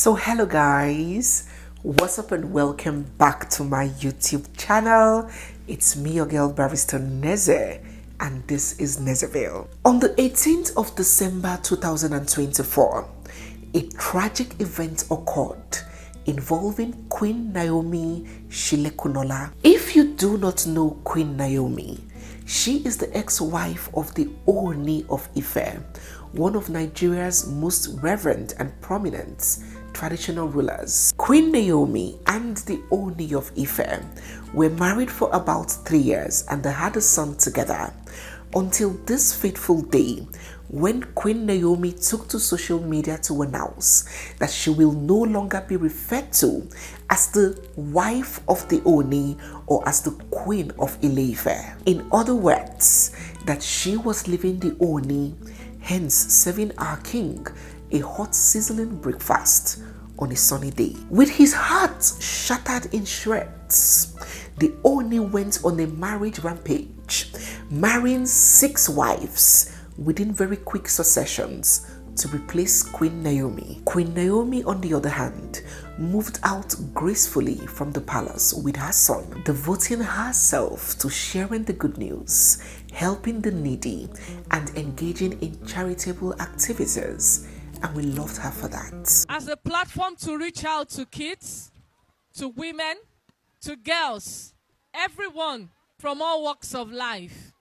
So hello guys, what's up and welcome back to my YouTube channel. It's me, your girl barrister Neze, and this is Nezeville. On the 18th of December 2024, a tragic event occurred involving Queen Naomi Shilekunola. If you do not know Queen Naomi, she is the ex-wife of the Ooni of Ife, one of Nigeria's most reverend and prominent traditional rulers. Queen Naomi and the Ooni of Ife were married for about 3 years and they had a son together until this fateful day when Queen Naomi took to social media to announce that she will no longer be referred to as the wife of the Ooni or as the Queen of Ile-Ife. In other words, that she was leaving the Ooni, hence serving our king a hot sizzling breakfast on a sunny day. With his heart shattered in shreds, the Ooni went on a marriage rampage, marrying 6 wives within very quick successions to replace Queen Naomi. Queen Naomi, on the other hand, moved out gracefully from the palace with her son, devoting herself to sharing the good news, helping the needy, and engaging in charitable activities. And we loved her for that. As a platform to reach out to kids, to women, to girls, everyone from all walks of life.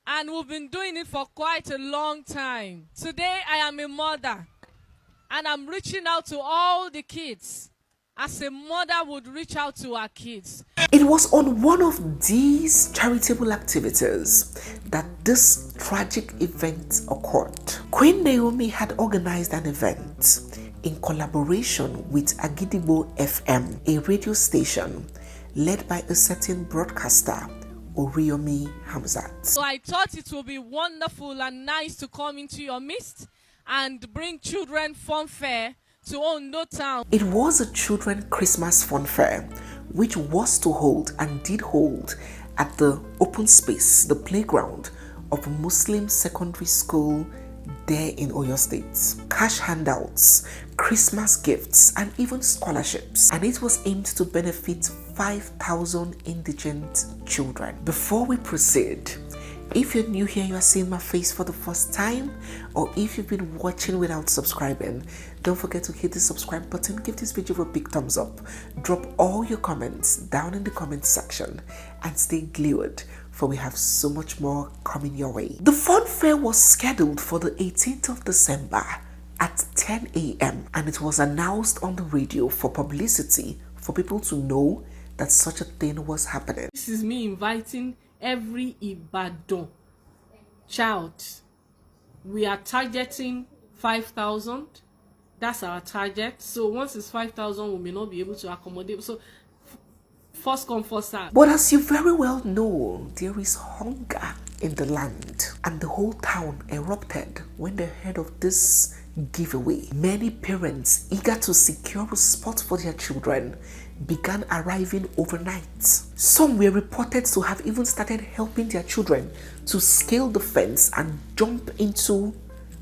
And we've been doing it for quite a long time. Today I am a mother and I'm reaching out to all the kids as a mother would reach out to her kids. It was on one of these charitable activities that this tragic event occurred. Queen Naomi had organized an event in collaboration with Agidigbo FM, a radio station led by a certain broadcaster, Oriyomi Hamzat. So I thought it would be wonderful and nice to come into your midst and bring children fun fair to Ondo Town. It was a children Christmas fun fair which was to hold and did hold at the open space, the playground of a Muslim secondary school there in Oyo State. Cash handouts, Christmas gifts, and even scholarships. And it was aimed to benefit 5,000 indigent children. Before we proceed, if you're new here, you are seeing my face for the first time, or if you've been watching without subscribing, don't forget to hit the subscribe button, give this video a big thumbs up, drop all your comments down in the comment section, and stay glued, for we have so much more coming your way. The fun fair was scheduled for the 18th of December at 10 a.m. and it was announced on the radio for publicity, for people to know that such a thing was happening. This is me inviting every Ibadan child. We are targeting 5,000. That's our target. So once it's 5,000, we may not be able to accommodate. So first come, first serve. But as you very well know, there is hunger in the land, and the whole town erupted when they heard of this giveaway. Many parents, eager to secure a spot for their children, began arriving overnight. Some were reported to have even started helping their children to scale the fence and jump into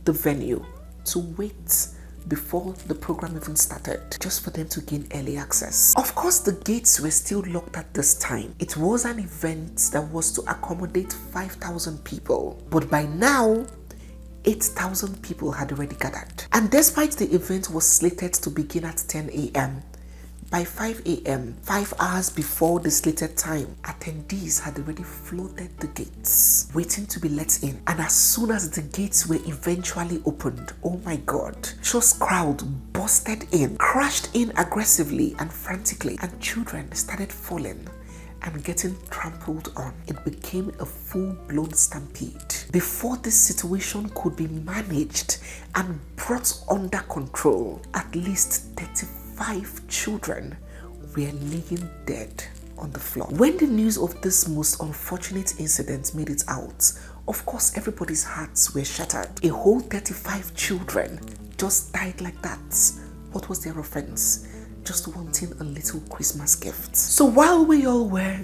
the venue to wait before the program even started, just for them to gain early access. Of course, the gates were still locked at this time. It was an event that was to accommodate 5,000 people, but by now 8,000 people had already gathered. And despite the event was slated to begin at 10 a.m., by 5 a.m., 5 hours before the slated time, attendees had already flooded the gates, waiting to be let in. And as soon as the gates were eventually opened, oh my God, just crowd busted in, crashed in aggressively and frantically, and children started falling and getting trampled on. It became a full-blown stampede. Before this situation could be managed and brought under control, at least 35 children were laying dead on the floor. When the news of this most unfortunate incident made it out, of course everybody's hearts were shattered. A whole 35 children just died like that. What was their offense? Just wanting a little Christmas gift. So while we all were,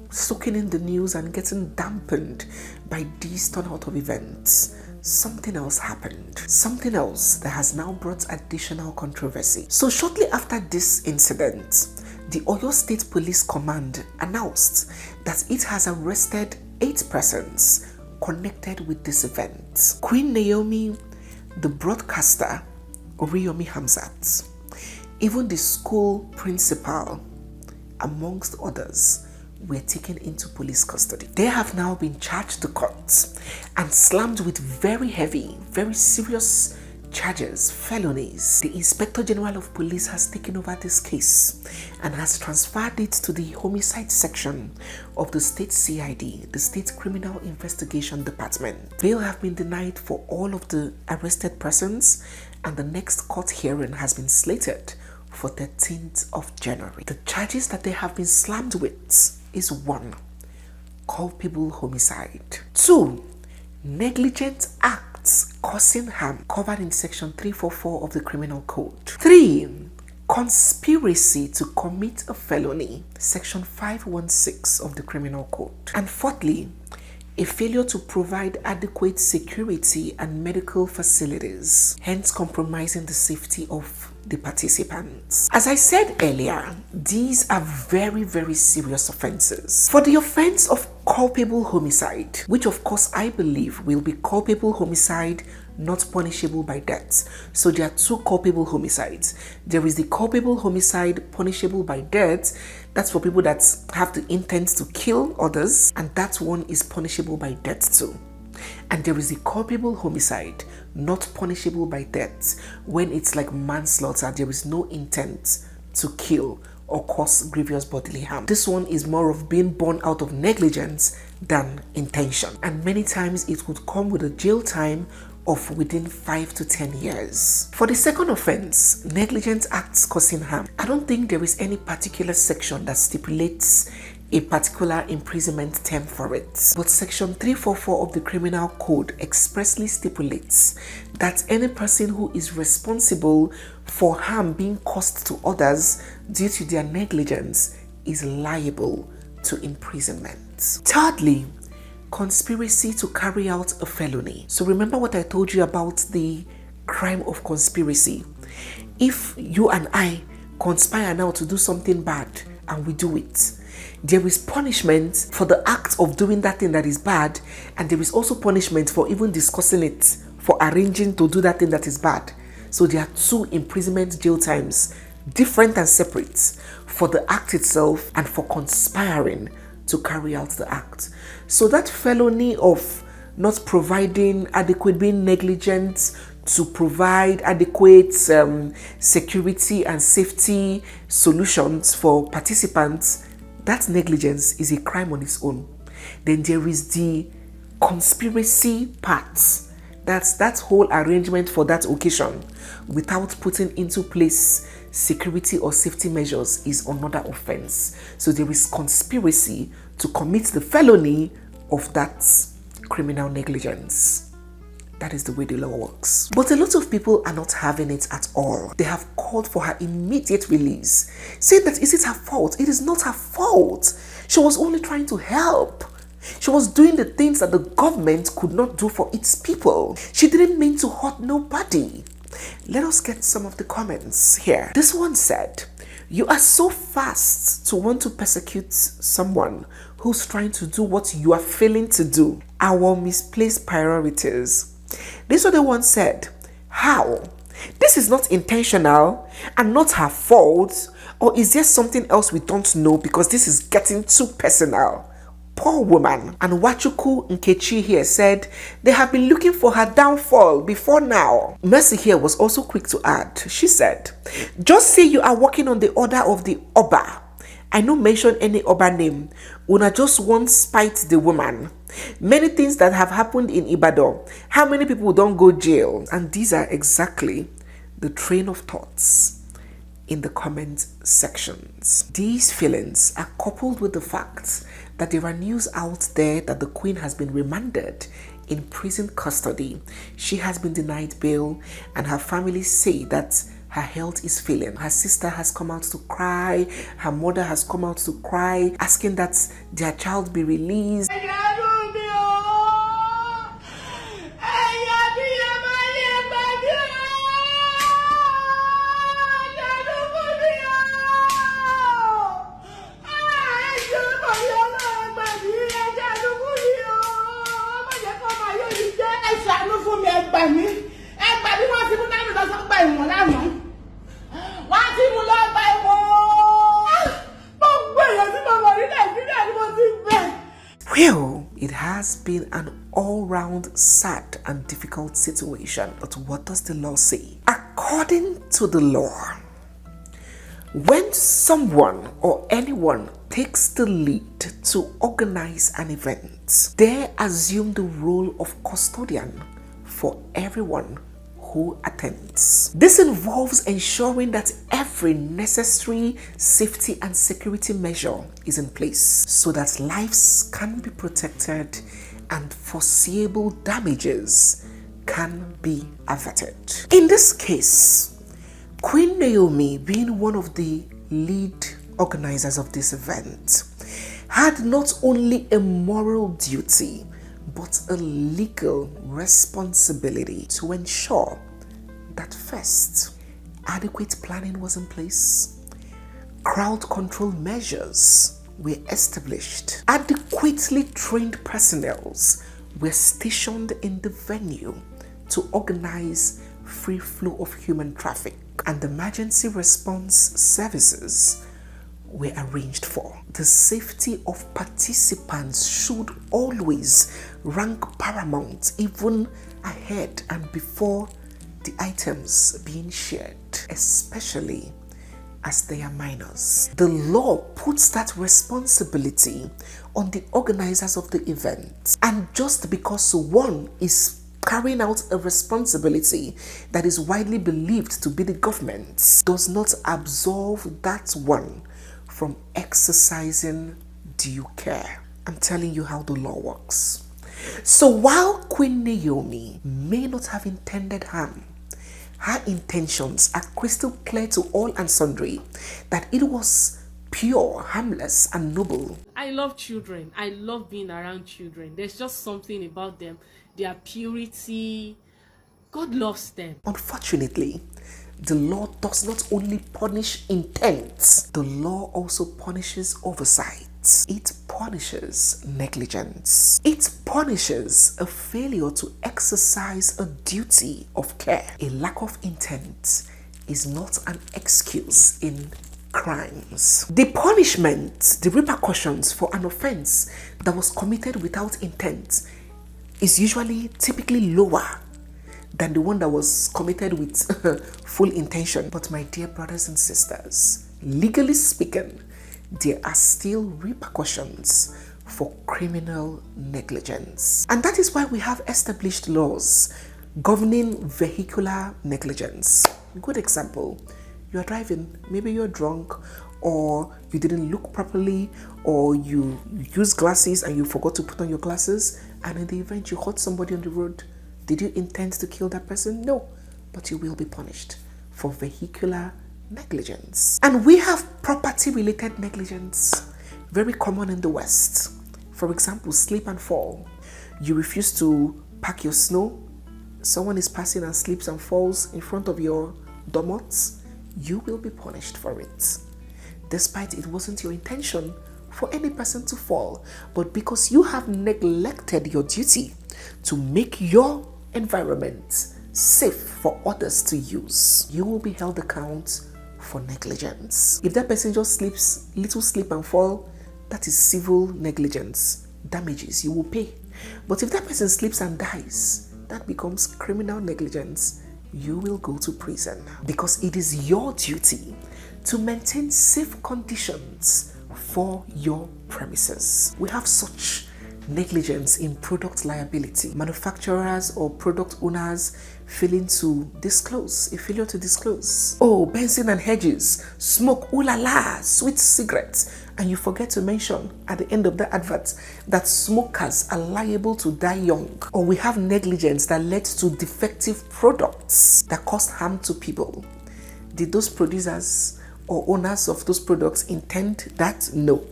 soaking in the news and getting dampened by these turnout of events, something else happened. Something else that has now brought additional controversy. So shortly after this incident, the Oyo State Police Command announced that it has arrested 8 persons connected with this event. Queen Naomi, the broadcaster, Oriyomi Hamzat, even the school principal, amongst others, were taken into police custody. They have now been charged to court and slammed with very heavy, very serious charges, felonies. The Inspector General of Police has taken over this case and has transferred it to the homicide section of the state CID, the State Criminal Investigation Department. Bail have been denied for all of the arrested persons, and the next court hearing has been slated for 13th of January. The charges that they have been slammed with is 1. Culpable homicide. 2. Negligent acts causing harm, covered in section 344 of the Criminal Code. 3. Conspiracy to commit a felony, section 516 of the Criminal Code. And 4thly, a failure to provide adequate security and medical facilities, hence compromising the safety of the participants. As I said earlier, these are very, very serious offenses. For the offense of culpable homicide, which of course I believe will be culpable homicide not punishable by death. So there are 2 culpable homicides. There is the culpable homicide punishable by death. That's for people that have the intent to kill others, and that one is punishable by death too. And there is the culpable homicide not punishable by death, when it's like manslaughter. There is no intent to kill or cause grievous bodily harm. This one is more of being born out of negligence than intention, and many times it would come with a jail time of within 5 to 10 years. For the second offense, negligent acts causing harm, I don't think there is any particular section that stipulates a particular imprisonment term for it. But section 344 of the Criminal Code expressly stipulates that any person who is responsible for harm being caused to others due to their negligence is liable to imprisonment. Thirdly, conspiracy to carry out a felony. So remember what I told you about the crime of conspiracy. If you and I conspire now to do something bad and we do it, there is punishment for the act of doing that thing that is bad, and there is also punishment for even discussing it, for arranging to do that thing that is bad. So there are 2 imprisonment jail times, different and separate, for the act itself and for conspiring to carry out the act. So that felony of not providing adequate, being negligent to provide adequate security and safety solutions for participants, that negligence is a crime on its own. Then there is the conspiracy part. That's that whole arrangement for that occasion without putting into place security or safety measures is another offense. So there is conspiracy to commit the felony of that criminal negligence. That is the way the law works. But a lot of people are not having it at all. They have called for her immediate release, saying that is it her fault? It is not her fault. She was only trying to help. She was doing the things that the government could not do for its people. She didn't mean to hurt nobody. Let us get some of the comments here. This one said, "You are so fast to want to persecute someone who's trying to do what you are failing to do. Our misplaced priorities." This other one said, "How? This is not intentional and not her fault, or is there something else we don't know because this is getting too personal? Poor woman." And Wachuku Nkechi here said, "They have been looking for her downfall before now." Mercy here was also quick to add. She said, "Just say you are working on the order of the Oba. I no mention any Oba name. Una just won't spite the woman. Many things that have happened in Ibadan. How many people don't go jail?" And these are exactly the train of thoughts in the comment sections. These feelings are coupled with the fact that there are news out there that the Queen has been remanded in prison custody. She has been denied bail, and her family say that her health is failing. Her sister has come out to cry. Her mother has come out to cry, asking that their child be released. Well, it has been an all-round sad and difficult situation, but what does the law say? According to the law, when someone or anyone takes the lead to organize an event, they assume the role of custodian for everyone who attends. This involves ensuring that every necessary safety and security measure is in place so that lives can be protected and foreseeable damages can be averted. In this case, Queen Naomi, being one of the lead organizers of this event, had not only a moral duty but a legal responsibility to ensure that first, adequate planning was in place, crowd control measures were established, adequately trained personnel were stationed in the venue to organize free flow of human traffic, and emergency response services were arranged for. The safety of participants should always rank paramount, even ahead and before the items being shared, especially as they are minors. The law puts that responsibility on the organizers of the event, and just because one is carrying out a responsibility that is widely believed to be the government's does not absolve that one from exercising due care. I'm telling you how the law works. So while Queen Naomi may not have intended harm, her intentions are crystal clear to all and sundry that it was pure, harmless, and noble. I love children. I love being around children. There's just something about them, their purity. God loves them. Unfortunately, the law does not only punish intent, the law also punishes oversight. It punishes negligence. It punishes a failure to exercise a duty of care. A lack of intent is not an excuse in crimes. The punishment, the repercussions for an offense that was committed without intent is usually typically lower than the one that was committed with full intention. But my dear brothers and sisters, legally speaking, there are still repercussions for criminal negligence. And that is why we have established laws governing vehicular negligence. Good example, you are driving, maybe you're drunk, or you didn't look properly, or you use glasses and you forgot to put on your glasses, and in the event you hurt somebody on the road. Did you intend to kill that person? No, but you will be punished for vehicular negligence. And we have property-related negligence, very common in the West. For example, slip and fall. You refuse to pack your snow. Someone is passing and slips and falls in front of your doormats. You will be punished for it. Despite it wasn't your intention for any person to fall, but because you have neglected your duty to make your environment safe for others to use, you will be held account for negligence. If that person just slips, little slip and fall, that is civil negligence. Damages, you will pay. But if that person slips and dies, that becomes criminal negligence. You will go to prison, because it is your duty to maintain safe conditions for your premises. We have such Negligence in product liability. Manufacturers or product owners failing to disclose, a failure to disclose. Oh, Benson and Hedges, smoke, ooh la la, sweet cigarettes. And you forget to mention at the end of the advert that smokers are liable to die young. Or we have negligence that led to defective products that cause harm to people. Did those producers or owners of those products intend that? No.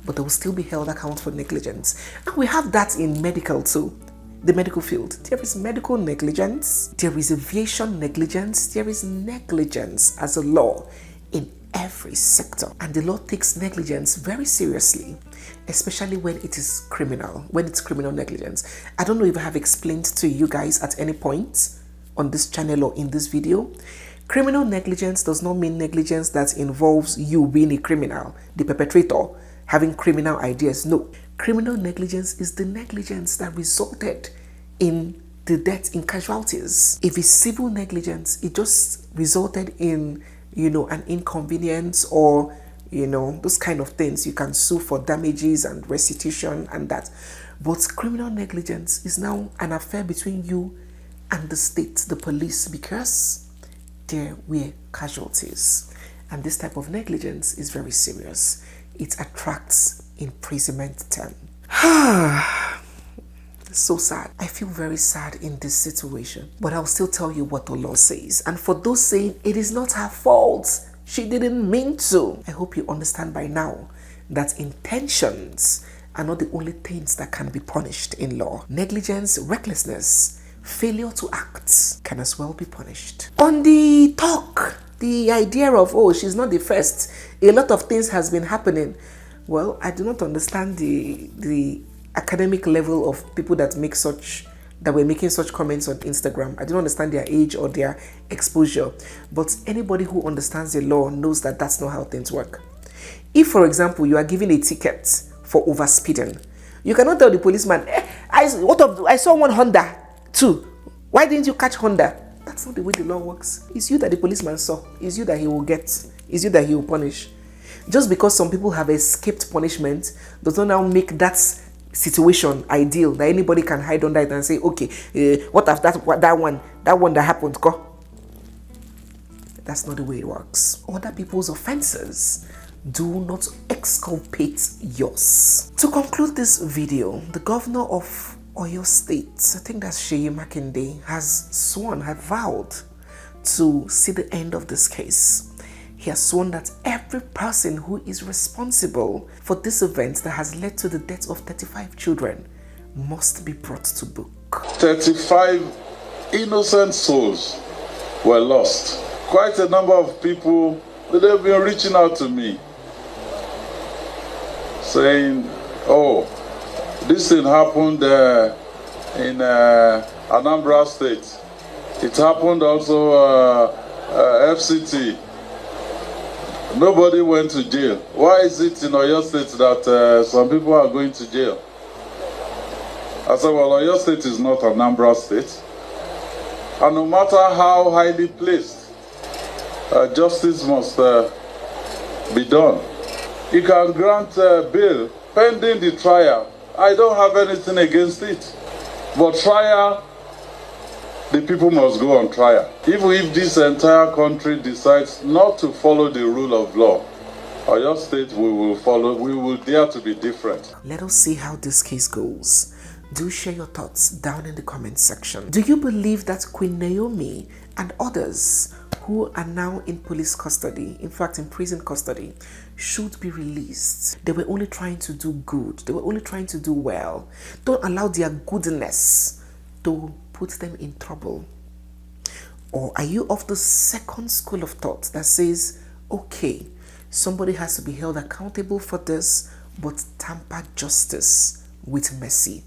But they will still be held accountable for negligence. And we have that in medical too. The medical field. There is medical negligence. There is aviation negligence. There is negligence as a law in every sector. And the law takes negligence very seriously, especially when it is criminal, when it's criminal negligence. I don't know if I have explained to you guys at any point on this channel or in this video. Criminal negligence does not mean negligence that involves you being a criminal, the perpetrator, having criminal ideas. No. Criminal negligence is the negligence that resulted in the death, in casualties. If it's civil negligence, it just resulted in, an inconvenience or, those kind of things. You can sue for damages and restitution and that. But criminal negligence is now an affair between you and the state, the police, because there were casualties. And this type of negligence is very serious. It attracts imprisonment term. So sad. I feel very sad in this situation. But I'll still tell you what the law says. And for those saying it is not her fault, she didn't mean to, I hope you understand by now that intentions are not the only things that can be punished in law. Negligence, recklessness, failure to act can as well be punished. On the talk, the idea of, she's not the first, a lot of things has been happening. Well, I do not understand the academic level of people that were making such comments on Instagram. I don't understand their age or their exposure. But anybody who understands the law knows that that's not how things work. If, for example, you are given a ticket for overspeeding, you cannot tell the policeman, I saw one Honda too. Why didn't you catch Honda? That's not the way the law works. It's you that the policeman saw. It's you that he will get. It's you that he will punish. Just because some people have escaped punishment does not now make that situation ideal, that anybody can hide under it and say, okay, what of that one that happened, go? That's not the way it works. Other people's offenses do not exculpate yours. To conclude this video, the governor of Oyo State, I think that's Seyi Makinde, had vowed to see the end of this case. He has sworn that every person who is responsible for this event that has led to the death of 35 children must be brought to book. 35 innocent souls were lost. Quite a number of people, they've been reaching out to me saying, this thing happened in Anambra State. It happened also FCT. Nobody went to jail. Why is it in Oyo State that some people are going to jail? I said, well, Oyo State is not Anambra State. And no matter how highly placed, justice must be done. You can grant bail pending the trial. I don't have anything against it. But trial, the people must go on trial. Even if this entire country decides not to follow the rule of law, Oyo State we will dare to be different. Let us see how this case goes. Do share your thoughts down in the comment section. Do you believe that Queen Naomi and others who are now in police custody, in fact in prison custody, should be released? They were only trying to do good. They were only trying to do well. Don't allow their goodness to put them in trouble. Or are you of the second school of thought that says, okay, somebody has to be held accountable for this, but tamper justice with mercy,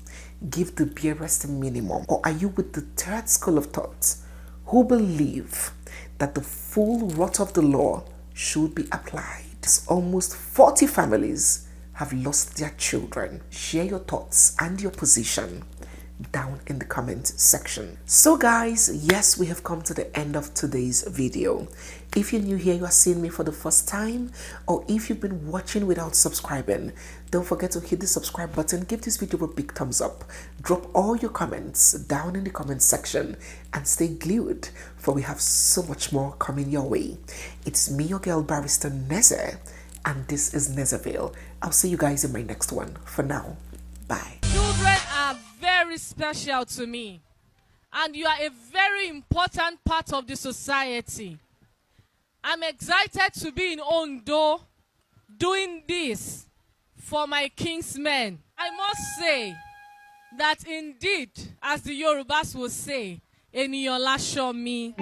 give the barest minimum? Or are you with the third school of thought who believe that the full wrath of the law should be applied? Almost 40 families have lost their children. Share your thoughts and your position down in the comment section. So guys, yes, we have come to the end of today's video. If you're new here, you are seeing me for the first time, or if you've been watching without subscribing, don't forget to hit the subscribe button, give this video a big thumbs up, drop all your comments down in the comment section, and stay glued, for we have so much more coming your way. It's me, your girl Barrister Neze, and this is Nezeville. I'll see you guys in my next one. For now, bye. Children are very special to me, and you are a very important part of the society. I'm excited to be in Ondo doing this for my kinsmen. I must say that indeed, as the Yorubas will say, "Eniyan laso mi."